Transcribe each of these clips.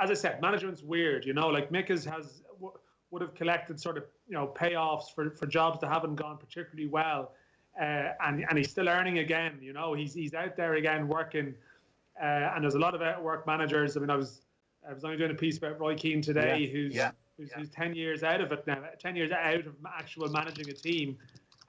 as I said, management's weird. Like Mick would have collected sort of payoffs for jobs that haven't gone particularly well, and he's still earning again. He's out there again working, and there's a lot of out-work managers. I mean, I was only doing a piece about Roy Keane today, who's 10 years out of it now, 10 years out of actual managing a team,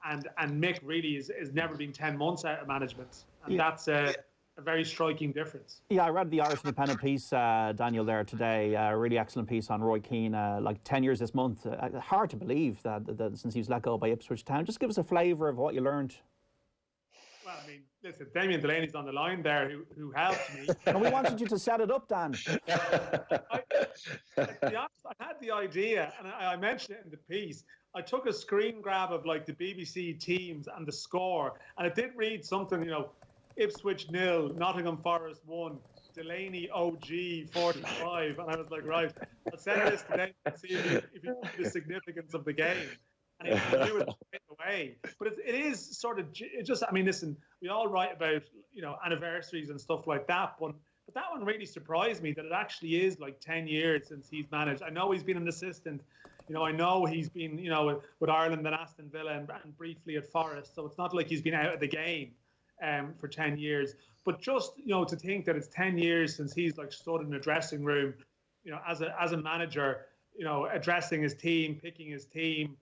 and Mick really is never been 10 months out of management, and that's a very striking difference. Yeah, I read the Irish Independent piece, Daniel, there today. A really excellent piece on Roy Keane, like 10 years this month. Hard to believe that since he was let go by Ipswich Town. Just give us a flavour of what you learned. Well, I mean, listen, Damien Delaney's on the line there who helped me. And we wanted you to set it up, Dan. To be honest, I had the idea, and I mentioned it in the piece. I took a screen grab of like the BBC teams and the score, and it did read something, Ipswich 0, Nottingham Forest 1, Delaney OG 45, and I was like, right, I'll send this today and see if you know the significance of the game. And he knew it straight away. But it is sort of, I mean, listen, we all write about, anniversaries and stuff like that, but that one really surprised me that it actually is like 10 years since he's managed. I know he's been an assistant. I know he's been, with Ireland and Aston Villa and briefly at Forest. So it's not like he's been out of the game for 10 years. But just, to think that it's 10 years since he's like stood in a dressing room, as a manager, addressing his team, picking his team.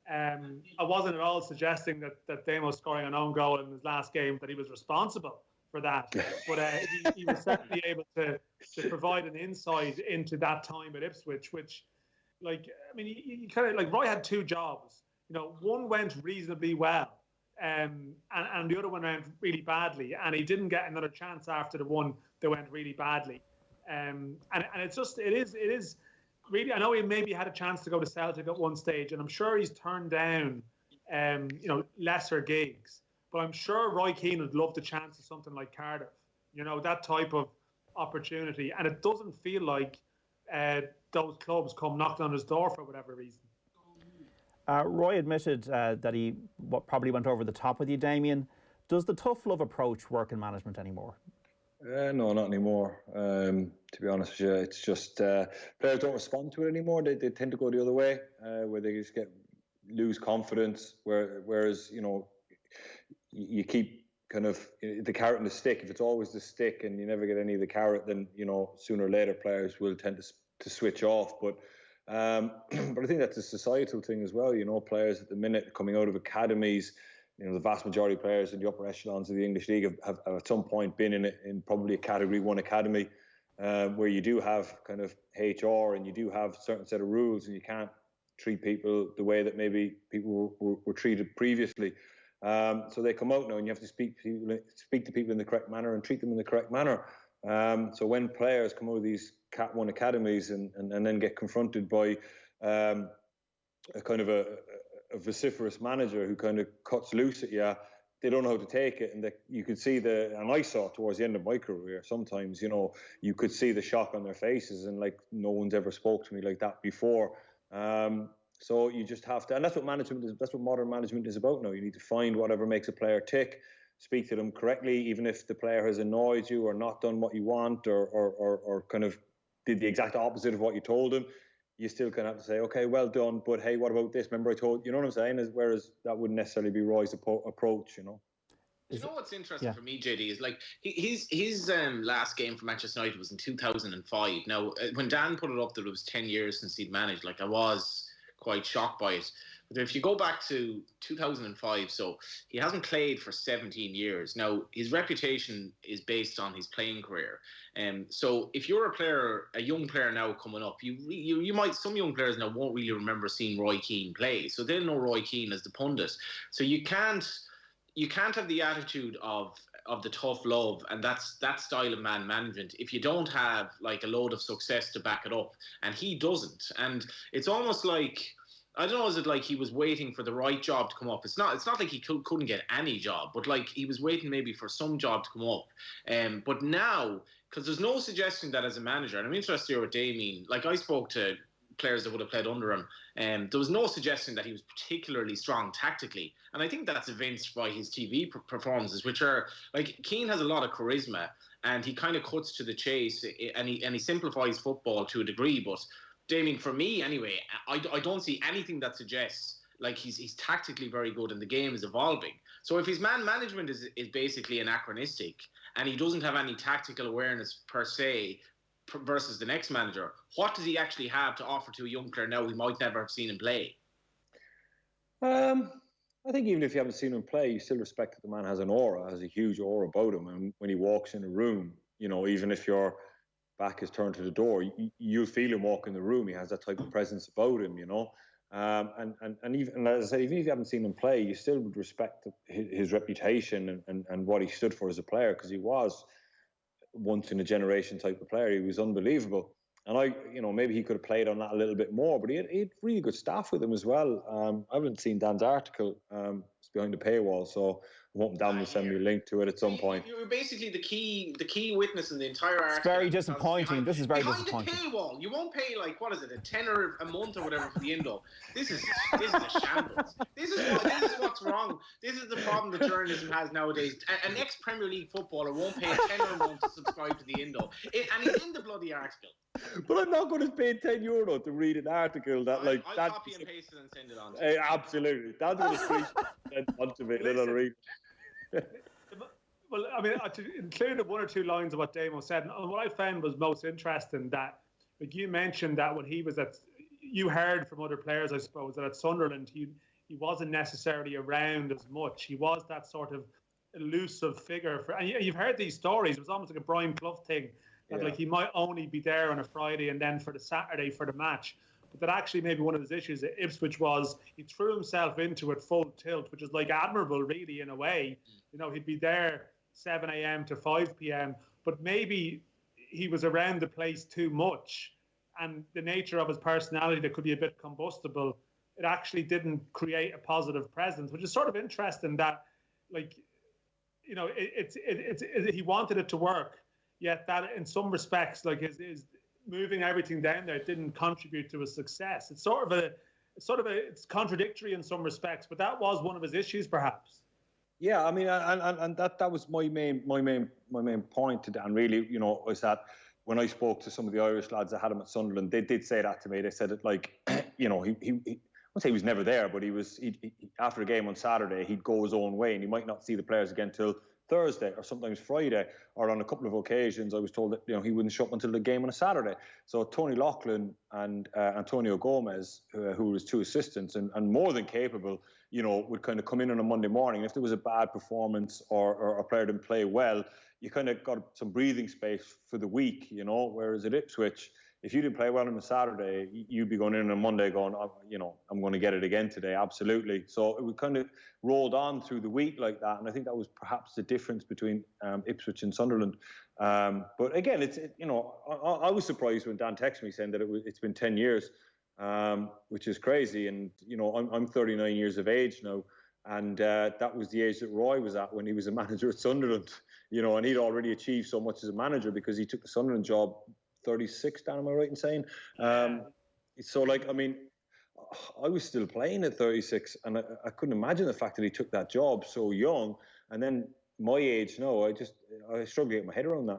I wasn't at all suggesting that Damo scoring an own goal in his last game, that he was responsible for that. But he was certainly able to provide an insight into that time at Ipswich, which, you kind of, like, Roy had two jobs. One went reasonably well, and the other one went really badly, and he didn't get another chance after the one that went really badly. And it is really, I know he maybe had a chance to go to Celtic at one stage, and I'm sure he's turned down, lesser gigs. But I'm sure Roy Keane would love the chance of something like Cardiff, that type of opportunity. And it doesn't feel like those clubs come knocking on his door for whatever reason. Roy admitted that he probably went over the top with you, Damien. Does the tough love approach work in management anymore? No, not anymore. To be honest with you, it's just players don't respond to it anymore. They tend to go the other way, where they just lose confidence. Whereas you keep kind of the carrot and the stick. If it's always the stick and you never get any of the carrot, then sooner or later players will tend to switch off. But I think that's a societal thing as well. Players at the minute coming out of academies. The vast majority of players in the upper echelons of the English League have at some point been in probably a Category 1 academy, where you do have kind of HR and you do have a certain set of rules, and you can't treat people the way that maybe people were treated previously. So they come out now, and you have to speak to people in the correct manner and treat them in the correct manner. So when players come out of these Cat 1 academies and then get confronted by a kind of a vociferous manager who kind of cuts loose at you, they don't know how to take it. And you could see and I saw it towards the end of my career, sometimes, you could see the shock on their faces, and like, no one's ever spoke to me like that before. So you just have to, and that's what management is, that's what modern management is about now. You need to find whatever makes a player tick, speak to them correctly, even if the player has annoyed you or not done what you want, or kind of did the exact opposite of what you told him. You still kind of have to say, okay, well done, but hey, what about this? Remember I told you, know what I'm saying? Whereas that wouldn't necessarily be Roy's approach, Do you know what's interesting for me, JD, is like his last game for Manchester United was in 2005. Now, when Dan put it up that it was 10 years since he'd managed, like, I was quite shocked by it. But if you go back to 2005, so he hasn't played for 17 years. Now, his reputation is based on his playing career. So if you're a young player now coming up, you might, some young players now won't really remember seeing Roy Keane play. So they'll know Roy Keane as the pundit. So you can't have the attitude of the tough love and that style of man management if you don't have like a load of success to back it up. And he doesn't. And it's almost like, I don't know, is it like he was waiting for the right job to come up? It's not like he couldn't get any job, but like he was waiting maybe for some job to come up. But now, because there's no suggestion that as a manager, and I'm interested here with Damien, like I spoke to players that would have played under him, there was no suggestion that he was particularly strong tactically. And I think that's evinced by his TV performances, which are, like, Keane has a lot of charisma, and he kind of cuts to the chase, and he simplifies football to a degree. But Damien, for me anyway, I don't see anything that suggests like he's tactically very good and the game is evolving. So if his man management is basically anachronistic and he doesn't have any tactical awareness per se versus the next manager, what does he actually have to offer to a young player now we might never have seen him play? I think even if you haven't seen him play, you still respect that the man has an aura, has a huge aura about him. And when he walks in a room, you know, even if your back is turned to the door, you feel him walk in the room. He has that type of presence about him, you know. And even, as I say, even if you haven't seen him play, you still would respect his reputation and what he stood for as a player, because he was once in a generation type of player. He was unbelievable. And you know, maybe he could have played on that a little bit more, but he had really good staff with him as well. I haven't seen Dan's article. It's behind the paywall, so I'm hoping Dan will send me a link to it at some point. You were basically the key witness in the entire article. It's very disappointing. This is very disappointing. Behind the paywall, you won't pay like, what is it, a tenner a month or whatever for the Indo. This is a shambles. This is what's wrong. This is the problem that journalism has nowadays. An ex-Premier League footballer won't pay a tenner a month to subscribe to the Indo, and he's in the bloody article. But I'm not going to pay €10 to read an article that I'll copy and paste it and send it on to you. Absolutely. That's going to screenshot onto it, and I'll read. Well, I mean, to include one or two lines of what Damo said, and what I found was most interesting, that, like you mentioned, that when he was you heard from other players, I suppose, that at Sunderland he wasn't necessarily around as much. He was that sort of elusive figure. And you've heard these stories. It was almost like a Brian Clough thing, that like he might only be there on a Friday and then for the Saturday for the match. But that actually maybe one of his issues at Ipswich was he threw himself into it full tilt, which is like admirable really in a way. You know, he'd be there 7 a.m. to 5 p.m., but maybe he was around the place too much, and the nature of his personality that could be a bit combustible, it actually didn't create a positive presence, which is sort of interesting that, like, you know, he wanted it to work, yet that in some respects, like his moving everything down there didn't contribute to his success. It's it's contradictory in some respects, but that was one of his issues, perhaps. Yeah, I mean, and that was my main point to Dan, really, you know, was that when I spoke to some of the Irish lads that had him at Sunderland, they did say that to me. They said that, like, you know, he I won't say he was never there, but he after a game on Saturday, he'd go his own way, and he might not see the players again till Thursday or sometimes Friday, or on a couple of occasions I was told that, you know, he wouldn't show up until the game on a Saturday. So Tony Loughlin and Antonio Gomez, who was two assistants and more than capable, you know, would kind of come in on a Monday morning. If there was a bad performance or a player didn't play well, you kind of got some breathing space for the week, you know. Whereas at Ipswich, if you didn't play well on a Saturday, you'd be going in on a Monday going, oh, you know, I'm going to get it again today, absolutely. So it kind of rolled on through the week like that, and I think that was perhaps the difference between Ipswich and Sunderland. But again, you know, I was surprised when Dan texted me saying that it's been 10 years, which is crazy. And, you know, I'm 39 years of age now, and that was the age that Roy was at when he was a manager at Sunderland, you know, and he'd already achieved so much as a manager because he took the Sunderland job 36, Dan, am I right in saying? So, like, I mean, I was still playing at 36, and I couldn't imagine the fact that he took that job so young. And then my age now, I struggle to get my head around that.